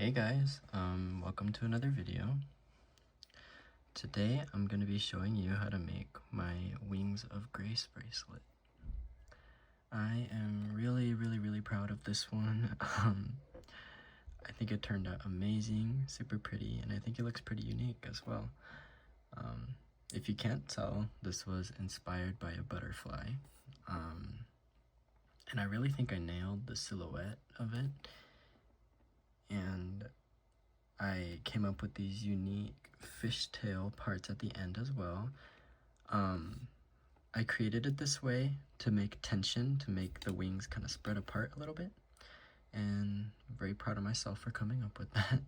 Hey guys, welcome to another video. Today I'm going to be showing you how to make my Wings of Grace bracelet. I am really proud of this one. I think it turned out amazing, super pretty, and I think it looks pretty unique as well. If you can't tell, this was inspired by a butterfly. And I really think I nailed the silhouette of it. And I came up with these unique fishtail parts at the end as well. I created it this way to make tension, to make the wings kind of spread apart a little bit. And I'm very proud of myself for coming up with that.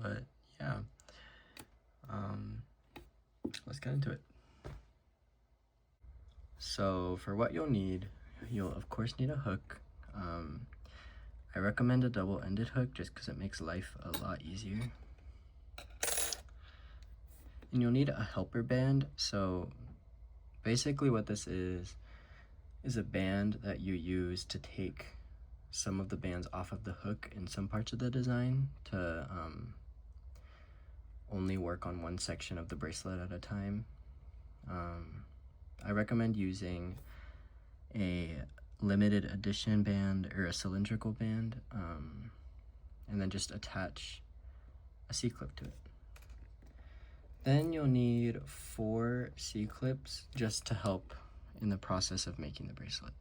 But yeah, let's get into it. So for what you'll need, you'll of course need a hook. I recommend a double-ended hook just because it makes life a lot easier. And you'll need a helper band. So basically what this is a band that you use to take some of the bands off of the hook in some parts of the design to only work on one section of the bracelet at a time. I recommend using a limited edition band or a cylindrical band, and then just attach a C-clip to it. Then you'll need 4 C-clips just to help in the process of making the bracelet.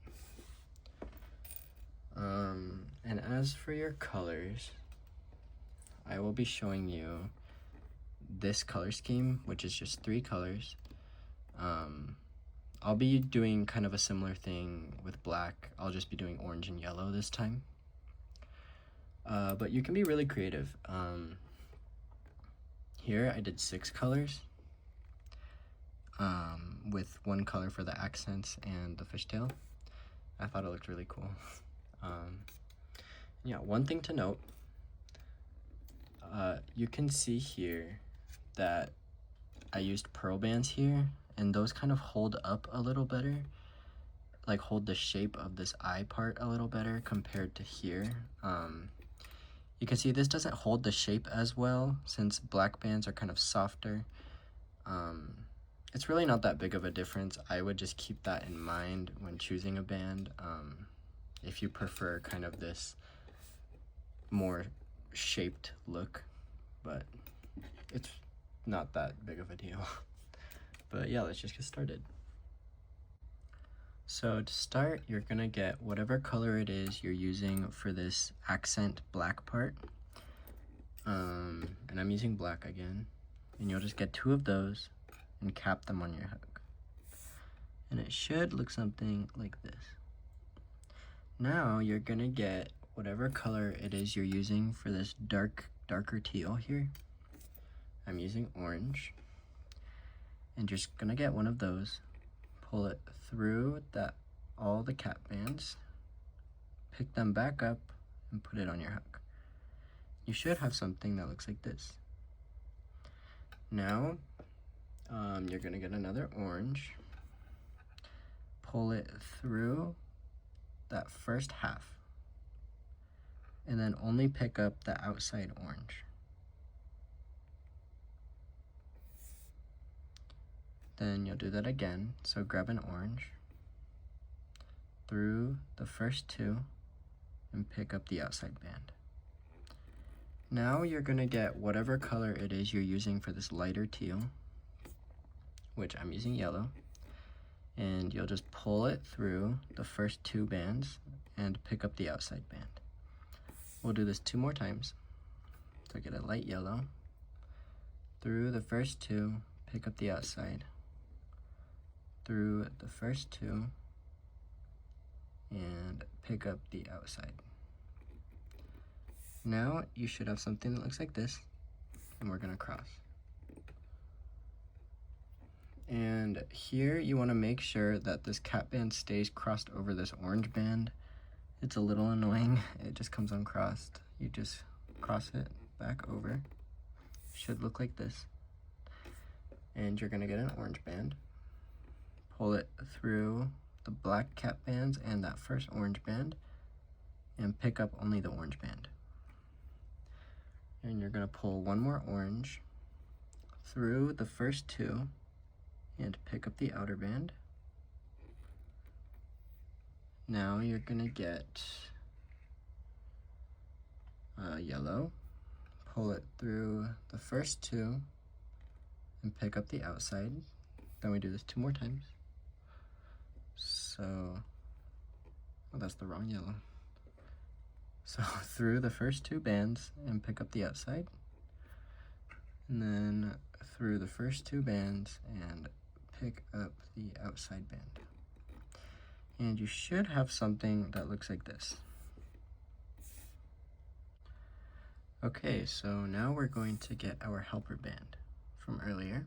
And as for your colors, I will be showing you this color scheme, which is just 3 colors. I'll be doing kind of a similar thing with black. I'll just be doing orange and yellow this time. But you can be really creative. Here I did 6 colors, with 1 color for the accents and the fishtail. I thought it looked really cool. Yeah, one thing to note, you can see here that I used pearl bands here, and those kind of hold up a little better, like hold the shape of this eye part a little better compared to here. You can see this doesn't hold the shape as well since black bands are kind of softer. It's really not that big of a difference. I would just keep that in mind when choosing a band, if you prefer kind of this more shaped look, but it's not that big of a deal. But yeah, let's just get started. So to start, you're gonna get whatever color it is you're using for this accent black part. And I'm using black again. And you'll just get 2 of those and cap them on your hook. And it should look something like this. Now you're gonna get whatever color it is you're using for this darker teal here. I'm using orange. And you're just gonna get one of those, pull it through all the cap bands, pick them back up, and put it on your hook. You should have something that looks like this. Now, you're gonna get another orange, pull it through that first half, and then only pick up the outside orange. Then you'll do that again, so grab an orange, through the first 2, and pick up the outside band. Now you're gonna get whatever color it is you're using for this lighter teal, which I'm using yellow, and you'll just pull it through the first 2 bands and pick up the outside band. We'll do this 2 more times. So get a light yellow, through the first 2, pick up the outside, through the first 2, and pick up the outside. Now you should have something that looks like this, and we're gonna cross. And here you wanna make sure that this cap band stays crossed over this orange band. It's a little annoying, it just comes uncrossed. You just cross it back over. Should look like this. And you're gonna get an orange band, pull it through the black cap bands and that first orange band, and pick up only the orange band. and you're going to pull one more orange through the first two and pick up the outer band. Now you're going to get yellow, pull it through the first two and pick up the outside. Then we do this 2 more times. So, oh, that's the wrong yellow. So through the first 2 bands and pick up the outside, and then through the first 2 bands and pick up the outside band. And you should have something that looks like this. Okay, so now we're going to get our helper band from earlier.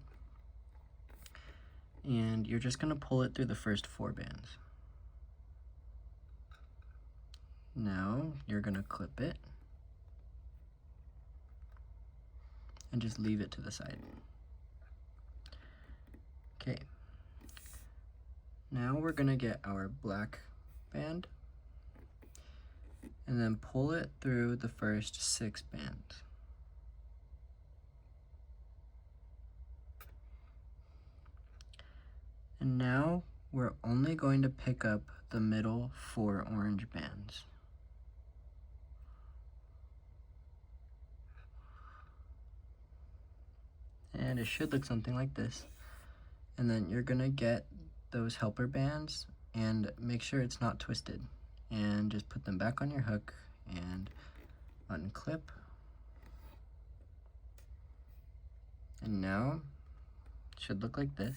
And you're just going to pull it through the first 4 bands. Now you're going to clip it and just leave it to the side. Okay. Now we're going to get our black band and then pull it through the first 6 bands. And now we're only going to pick up the middle 4 orange bands. And it should look something like this. And then you're gonna get those helper bands and make sure it's not twisted. And just put them back on your hook and unclip. And now it should look like this.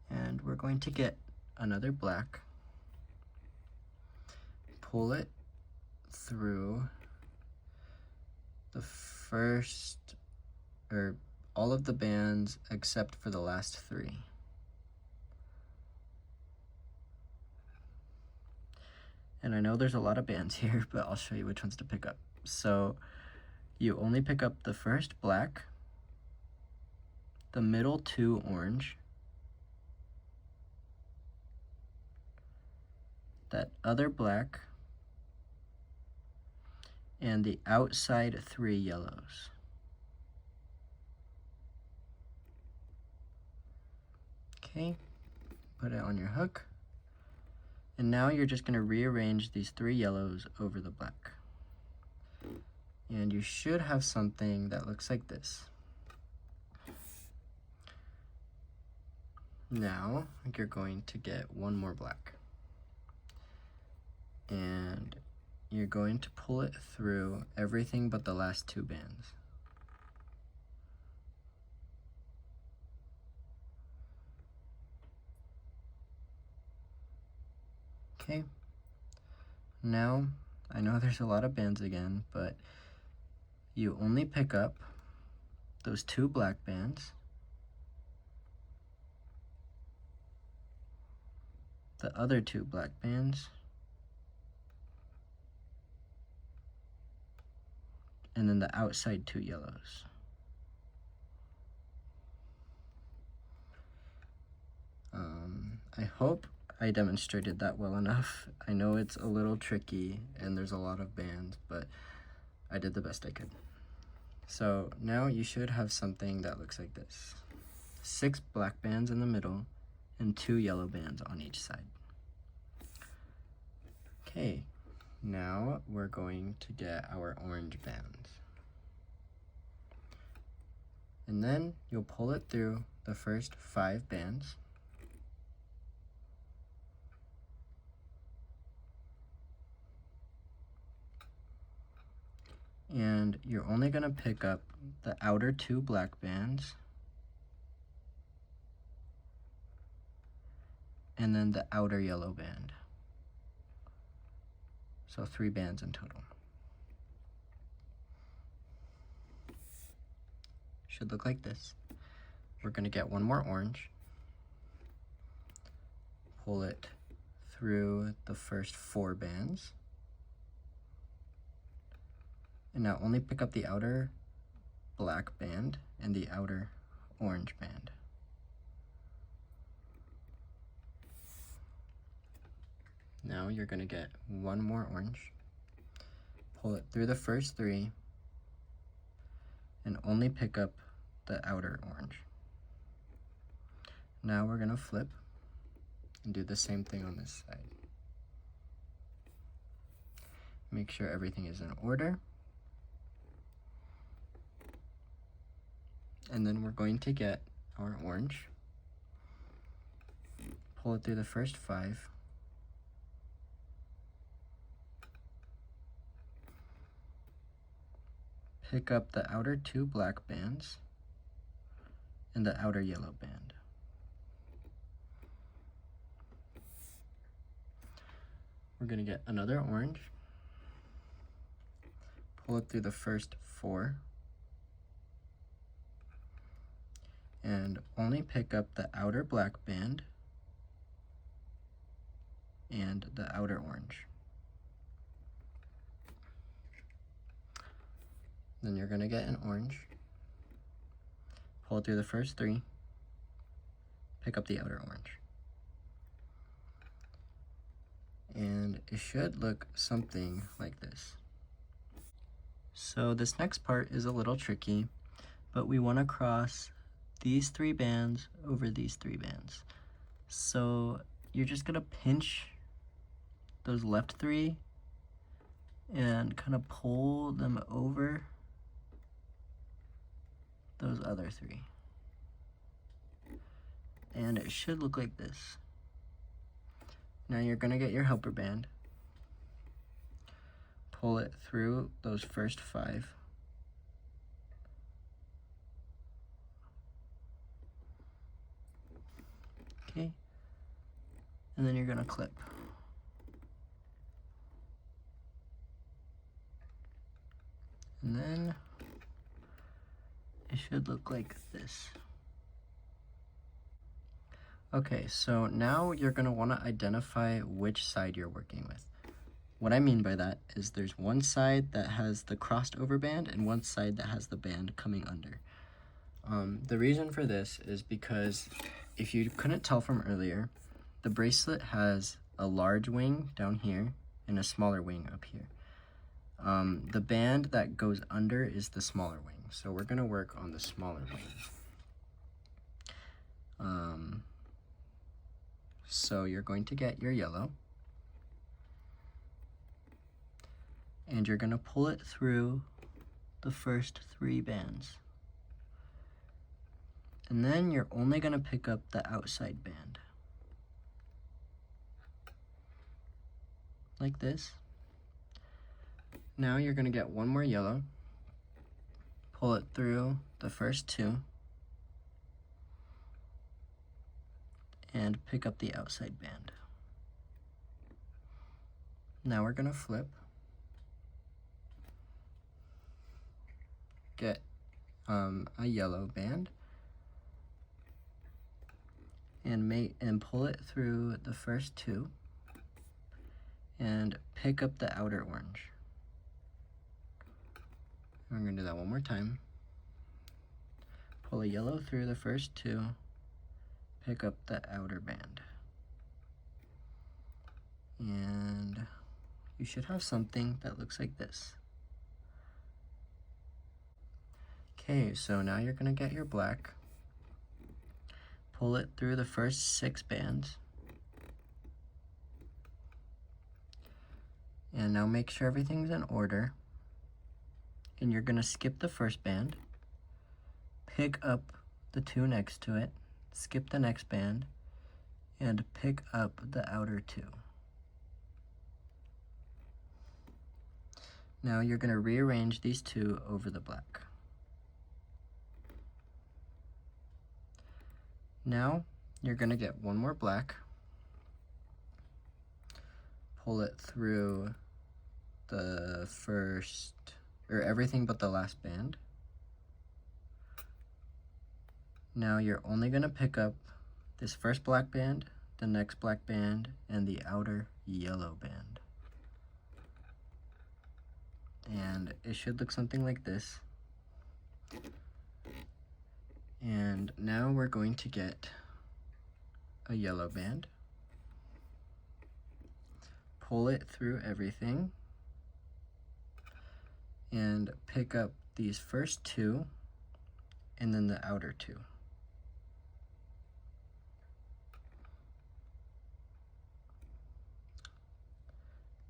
And we're going to get another black, pull it through the first, or all of the bands except for the last 3. And I know there's a lot of bands here, but I'll show you which ones to pick up. So you only pick up the first black, the middle 2 orange, that other black, and the outside 3 yellows. Okay, put it on your hook. And now you're just going to rearrange these 3 yellows over the black. And you should have something that looks like this. Now you're going to get one more black. And you're going to pull it through everything but the last 2 bands. Okay, now I know there's a lot of bands again, but you only pick up those 2 black bands, the other 2 black bands, and then the outside 2 yellows. I hope I demonstrated that well enough. I know it's a little tricky and there's a lot of bands, but I did the best I could. So now you should have something that looks like this. 6 black bands in the middle and 2 yellow bands on each side. Okay, now we're going to get our orange bands. And then you'll pull it through the first 5 bands. And you're only going to pick up the outer 2 black bands and then the outer yellow band. So 3 bands in total. Should look like this. We're going to get one more orange, pull it through the first 4 bands, and now only pick up the outer black band and the outer orange band. Now you're going to get one more orange, pull it through the first 3, and only pick up the outer orange. Now we're gonna flip and do the same thing on this side. Make sure everything is in order. And then we're going to get our orange, pull it through the first 5, pick up the outer 2 black bands and the outer yellow band. We're going to get another orange, pull it through the first 4, and only pick up the outer black band and the outer orange. Then you're going to get an orange, pull it through the first 3, pick up the outer orange. And it should look something like this. So this next part is a little tricky, but we want to cross these 3 bands over these 3 bands. So you're just going to pinch those left 3 and kind of pull them over those other 3. And it should look like this. Now you're going to get your helper band, pull it through those first 5, okay, and then you're going to clip. And then it should look like this. Okay, so now you're going to want to identify which side you're working with. What I mean by that is there's one side that has the crossed over band and one side that has the band coming under. The reason for this is because if you couldn't tell from earlier, the bracelet has a large wing down here and a smaller wing up here. The band that goes under is the smaller wing, so we're going to work on the smaller wing. So you're going to get your yellow, and you're going to pull it through the first 3 bands. And then you're only going to pick up the outside band. Like this. Now you're going to get one more yellow, pull it through the first 2, and pick up the outside band. Now we're going to flip, get a yellow band, and pull it through the first 2, and pick up the outer orange. We're going to do that one more time. Pull a yellow through the first 2, pick up the outer band. And you should have something that looks like this. Okay, so now you're going to get your black, pull it through the first 6 bands, and now make sure everything's in order. And you're going to skip the first band, pick up the 2 next to it, skip the next band, and pick up the outer 2. Now you're going to rearrange these 2 over the black. Now you're going to get one more black, pull it through the first, or everything but the last band. Now you're only going to pick up this first black band, the next black band, and the outer yellow band. And it should look something like this. And now we're going to get a yellow band, pull it through everything, and pick up these first 2 and then the outer 2.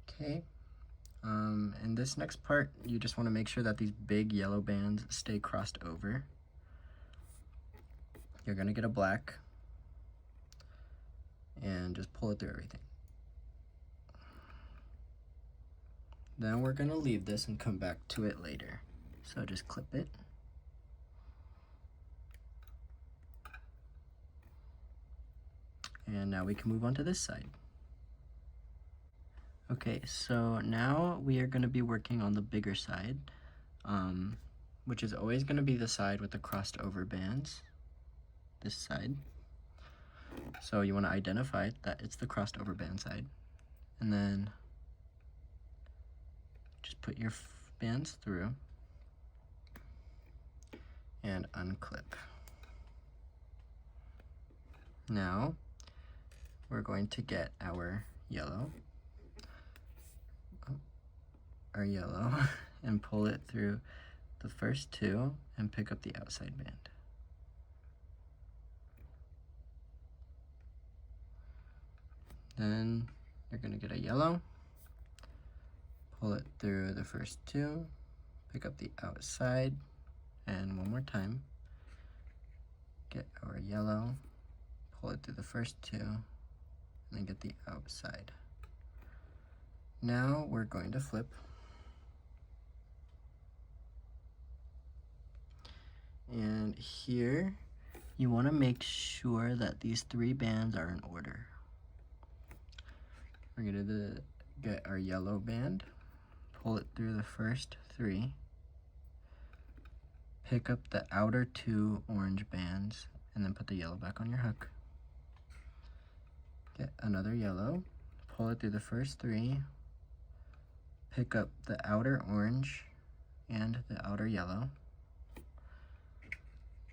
Okay, and this next part, you just want to make sure that these big yellow bands stay crossed over. You're going to get a black and just pull it through everything. Then we're going to leave this and come back to it later. So just clip it. And now we can move on to this side. Okay, so now we are going to be working on the bigger side, which is always going to be the side with the crossed over bands, this side. So you want to identify that it's the crossed over band side, and then just put your bands through and unclip. Now we're going to get our yellow and pull it through the first 2 and pick up the outside band. Then you're going to get a yellow, pull it through the first 2, pick up the outside, and one more time, get our yellow, pull it through the first 2, and then get the outside. Now we're going to flip. And here, you want to make sure that these 3 bands are in order. We're going to get our yellow band, pull it through the first 3, pick up the outer 2 orange bands, and then put the yellow back on your hook. Get another yellow, pull it through the first 3, pick up the outer orange and the outer yellow.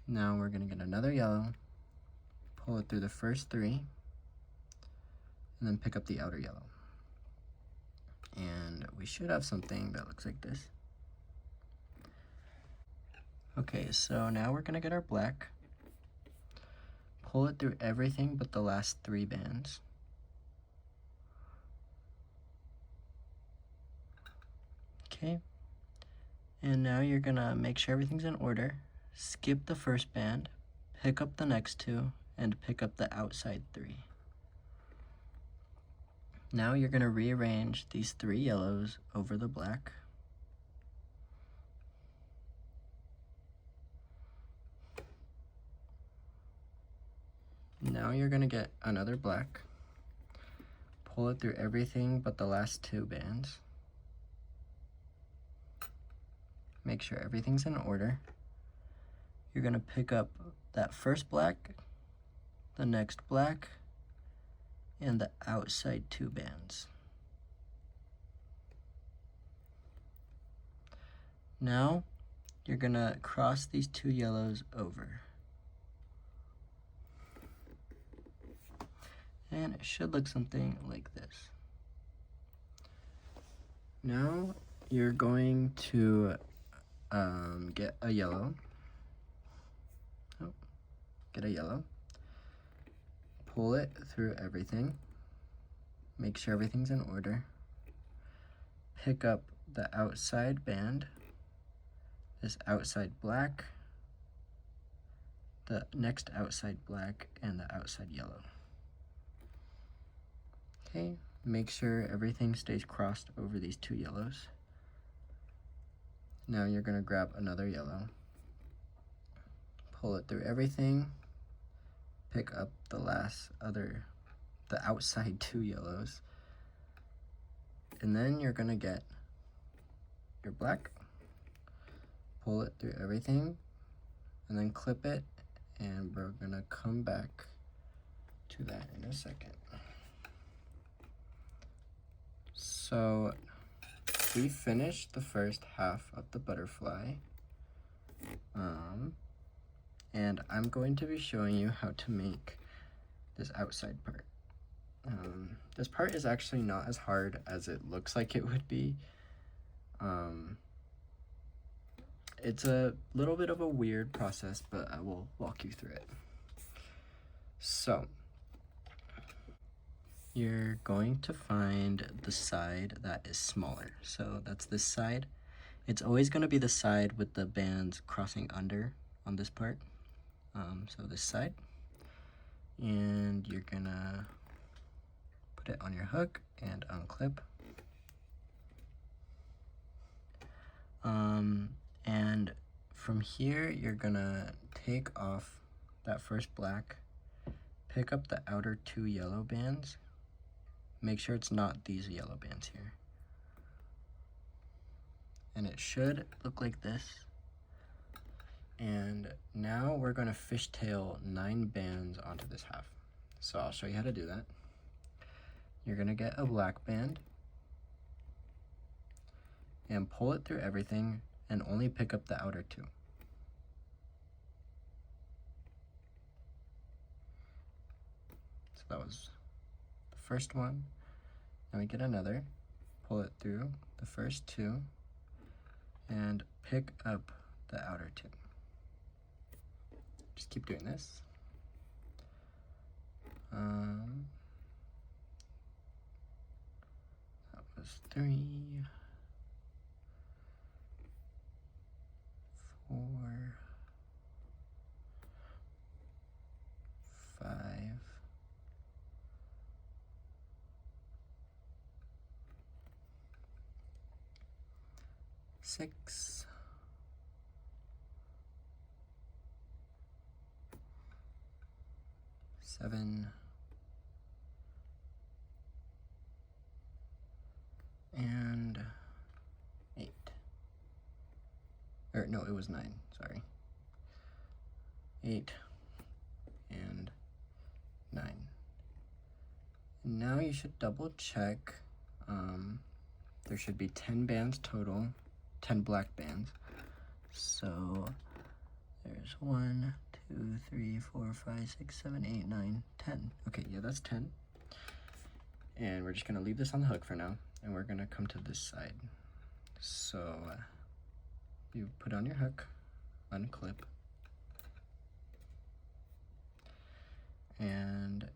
Now we're going to get another yellow, pull it through the first 3, and then pick up the outer yellow. And we should have something that looks like this. Okay, so now we're going to get our black, pull it through everything but the last 3 bands. Okay, and now you're going to make sure everything's in order. Skip the first band, pick up the next 2, and pick up the outside 3. Now you're going to rearrange these 3 yellows over the black. Now you're going to get another black, pull it through everything but the last 2 bands. Make sure everything's in order. You're going to pick up that first black, the next black, and the outside 2 bands. Now you're going to cross these 2 yellows over. And it should look something like this. Now you're going to get a yellow. Get a yellow, pull it through everything, make sure everything's in order, pick up the outside band, this outside black, the next outside black, and the outside yellow. Okay, make sure everything stays crossed over these 2 yellows. Now you're going to grab another yellow, pull it through everything, pick up the outside 2 yellows, and then you're going to get your black, pull it through everything, and then clip it, and we're going to come back to that in a second. So we finished the first half of the butterfly, and I'm going to be showing you how to make this outside part. This part is actually not as hard as it looks like it would be. it's a little bit of a weird process, but I will walk you through it. So you're going to find the side that is smaller. So that's this side. It's always going to be the side with the bands crossing under on this part. So this side. And you're gonna put it on your hook and unclip. And from here, you're gonna take off that first black, pick up the outer 2 yellow bands. Make sure it's not these yellow bands here. And it should look like this. And now we're gonna fishtail 9 bands onto this half. So I'll show you how to do that. You're gonna get a black band and pull it through everything and only pick up the outer 2. So that was the first one. Now we get another, pull it through the first 2 and pick up the outer 2. Just keep doing this. That was 3, 4, 5, 6, 7, and 8. Or no, it was 9, sorry. 8 and 9. And now you should double check. There should be 10 bands total, 10 black bands. So there's 1, 2, 3, 4, 5, 6, 7, 8, 9, 10. Okay, yeah, that's 10. And we're just gonna leave this on the hook for now, and we're gonna come to this side. So you put on your hook, unclip, and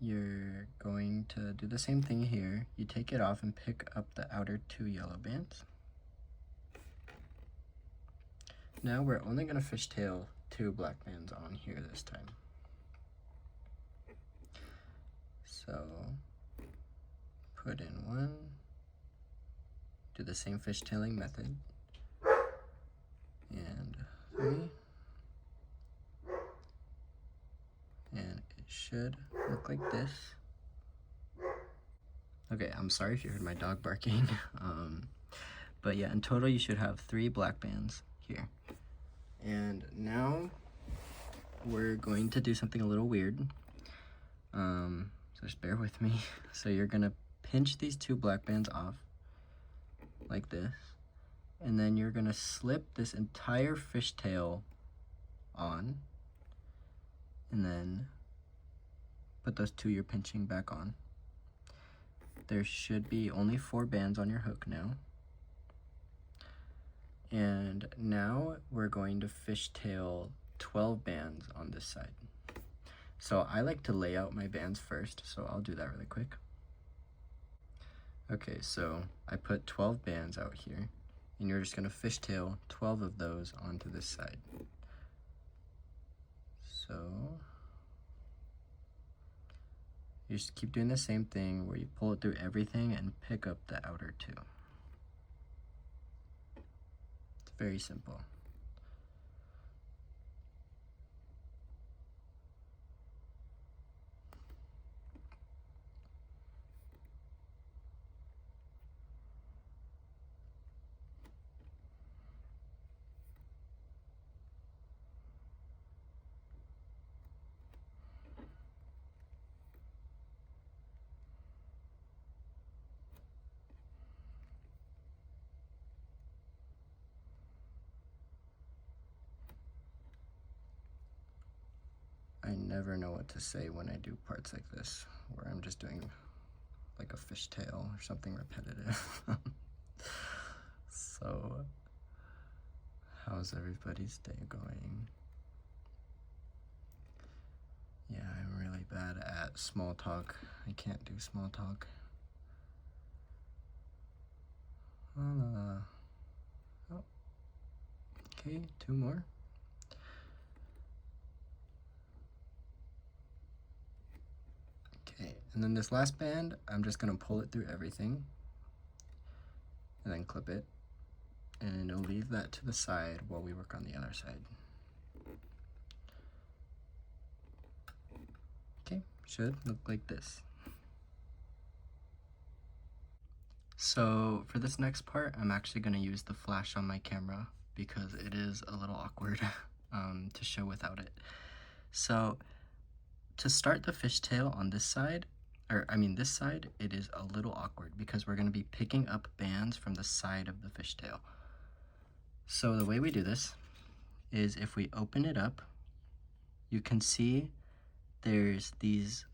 you're going to do the same thing here. You take it off and pick up the outer 2 yellow bands. Now we're only going to fishtail 2 black bands on here this time. So put in 1, do the same fishtailing method, and 3, and it should look like this. Okay, I'm sorry if you heard my dog barking, but yeah, in total you should have 3 black bands here. And now we're going to do something a little weird, so just bear with me. So you're gonna pinch these 2 black bands off like this, and then you're gonna slip this entire fishtail on, and then put those 2 you're pinching back on. There should be only 4 bands on your hook now. And now we're going to fishtail 12 bands on this side. So I like to lay out my bands first, so I'll do that really quick. Okay, so I put 12 bands out here, and you're just gonna fishtail 12 of those onto this side. So you just keep doing the same thing where you pull it through everything and pick up the outer 2. It's very simple. I never know what to say when I do parts like this, where I'm just doing like a fishtail or something repetitive. So How's everybody's day going? Yeah, I'm really bad at small talk. I can't do small talk. Oh, okay, 2 more. Okay, and then this last band, I'm just gonna pull it through everything and then clip it, and I'll leave that to the side while we work on the other side. Okay, should look like this. So for this next part, I'm actually gonna use the flash on my camera because it is a little awkward to show without it. So to start the fishtail on this side, this side, it is a little awkward because we're gonna be picking up bands from the side of the fishtail. So the way we do this is if we open it up, you can see there's these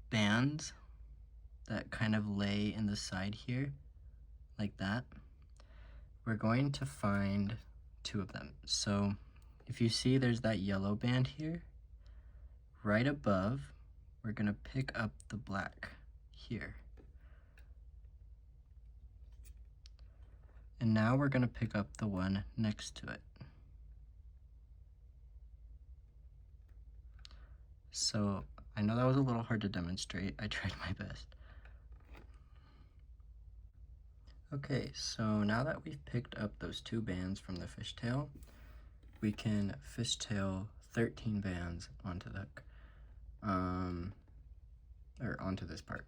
bands that kind of lay in the side here, like that. We're going to find 2 of them. So if you see there's that yellow band here, right above, we're gonna pick up the black here. And now we're gonna pick up the one next to it. So I know that was a little hard to demonstrate. I tried my best. Okay, so now that we've picked up those 2 bands from the fishtail, we can fishtail 13 bands onto the hook, or onto this part.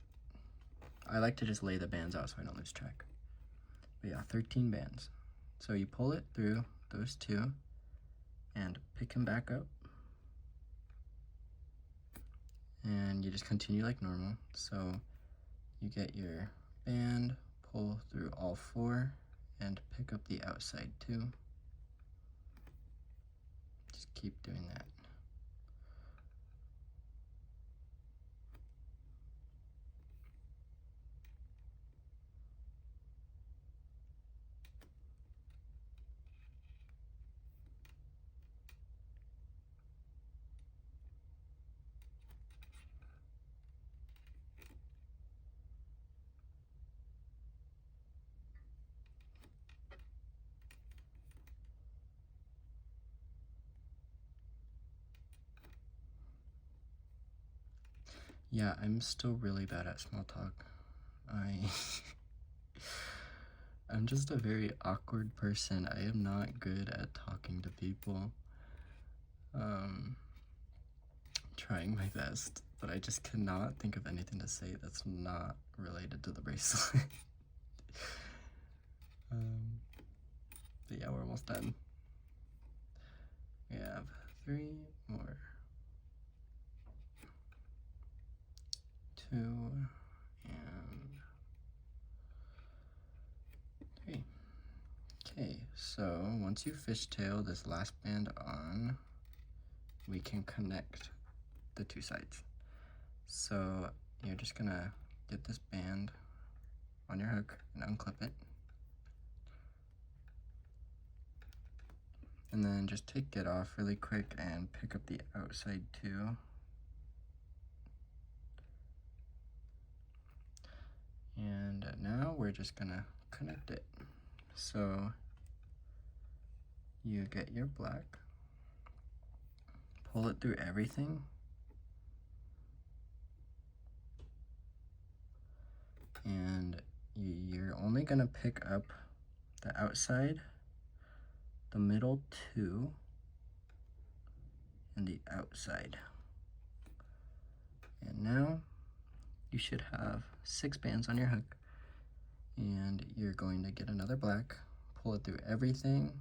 I like to just lay the bands out so I don't lose track. But yeah, 13 bands. So you pull it through those 2 and pick them back up. And you just continue like normal. So you get your band, pull through all 4, and pick up the outside too. Just keep doing that. Yeah, I'm still really bad at small talk. I'm just a very awkward person. I am not good at talking to people. Trying my best, but I just cannot think of anything to say that's not related to the bracelet. But yeah, we're almost done. We have 3 more. 2 and 3. Okay, so once you fishtail this last band on, we can connect the 2 sides. So you're just gonna get this band on your hook and unclip it. And then just take it off really quick and pick up the outside too. And now we're just gonna connect it. So you get your black, pull it through everything, and you're only gonna pick up the outside, the middle 2, and the outside. And now you should have 6 bands on your hook, and you're going to get another black, pull it through everything,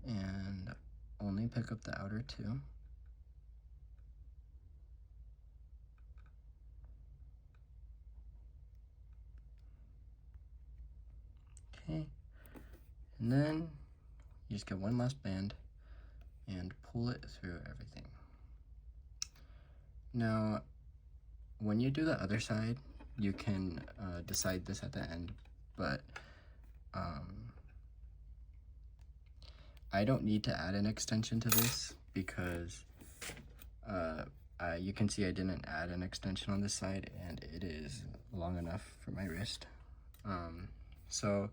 and only pick up the outer 2. Okay, and then you just get one last band and pull it through everything. Now, when you do the other side, you can decide this at the end, but I don't need to add an extension to this because you can see I didn't add an extension on this side, and it is long enough for my wrist. So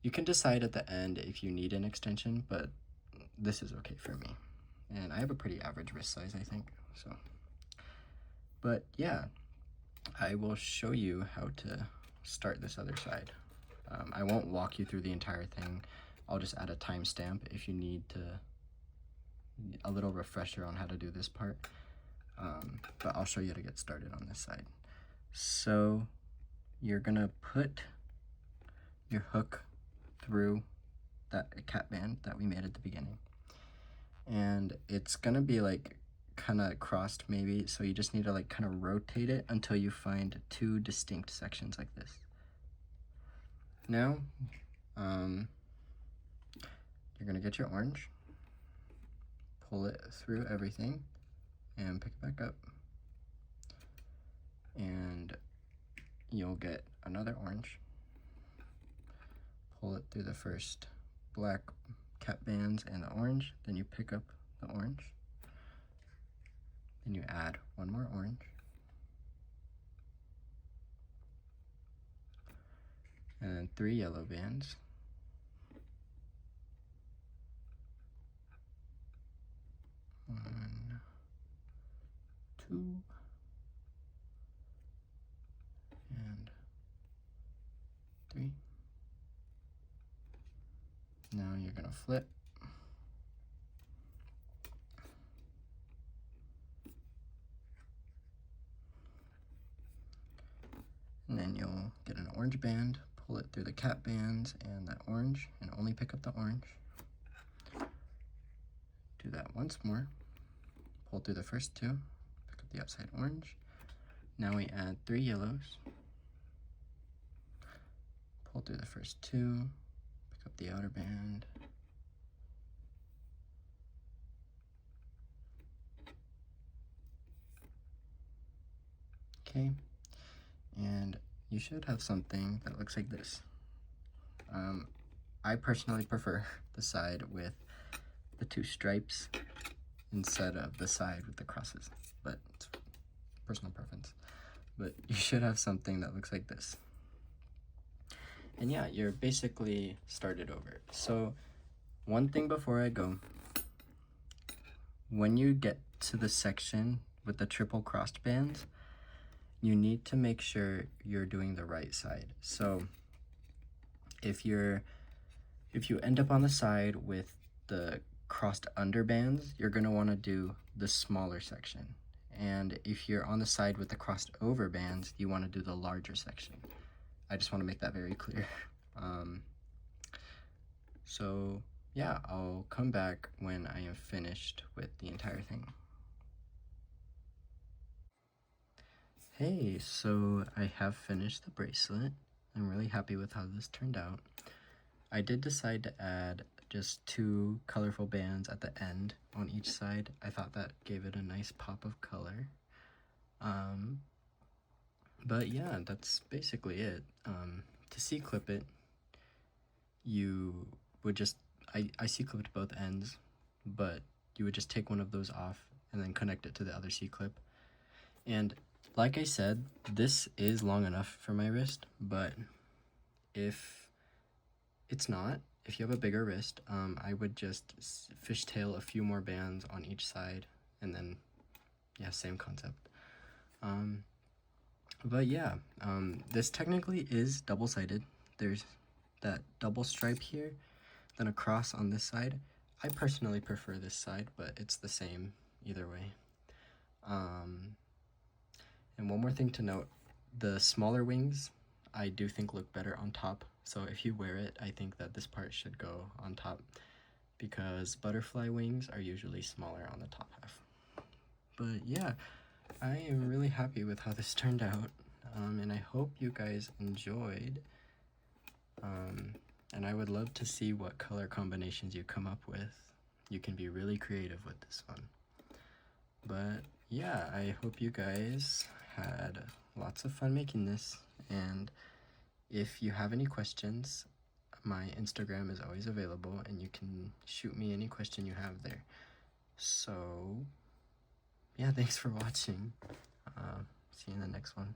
you can decide at the end if you need an extension, but this is okay for me. And I have a pretty average wrist size, I think, so. But yeah, I will show you how to start this other side. I won't walk you through the entire thing. I'll just add a timestamp if you need a little refresher on how to do this part. But I'll show you how to get started on this side. So you're gonna put your hook through that cap band that we made at the beginning. And it's gonna be like kind of crossed maybe, so you just need to like kind of rotate it until you find two distinct sections like this. Now, you're gonna get your orange, pull it through everything, and pick it back up. And you'll get another orange, pull it through the first black cap bands and the orange, then you pick up the orange, then you add one more orange, and then 3 yellow bands, one, two, and 3. Now you're gonna flip, and then you'll get an orange band, pull it through the cap bands and that orange, and only pick up the orange. Do that once more, pull through the first 2, pick up the outside orange. Now we add 3 yellows, pull through the first 2, pick up the outer band, okay, and you should have something that looks like this. I personally prefer the side with the 2 stripes instead of the side with the crosses, but it's personal preference. But you should have something that looks like this. And yeah, you're basically started over. So one thing before I go, when you get to the section with the triple crossed bands, you need to make sure you're doing the right side. So if you end up on the side with the crossed under bands, you're going to want to do the smaller section. And if you're on the side with the crossed over bands, you want to do the larger section. I just want to make that very clear. So yeah, I'll come back when I am finished with the entire thing. Hey, so I have finished the bracelet. I'm really happy with how this turned out. I did decide to add just 2 colorful bands at the end on each side. I thought that gave it a nice pop of color. But yeah, that's basically it. To C-clip it, you would just, I C-clipped both ends, but you would just take one of those off and then connect it to the other C-clip. And like I said, this is long enough for my wrist, but if it's not, if you have a bigger wrist, I would just fishtail a few more bands on each side, and then, yeah, same concept. But yeah, this technically is double-sided. There's that double stripe here, then a cross on this side. I personally prefer this side, but it's the same either way. And one more thing to note, the smaller wings I do think look better on top. So if you wear it, I think that this part should go on top, because butterfly wings are usually smaller on the top half. But yeah, I am really happy with how this turned out, and I hope you guys enjoyed. And I would love to see what color combinations you come up with. You can be really creative with this one. But yeah, I hope you guys had lots of fun making this, and if you have any questions, my Instagram is always available, and you can shoot me any question you have there. So, yeah, thanks for watching. See you in the next one.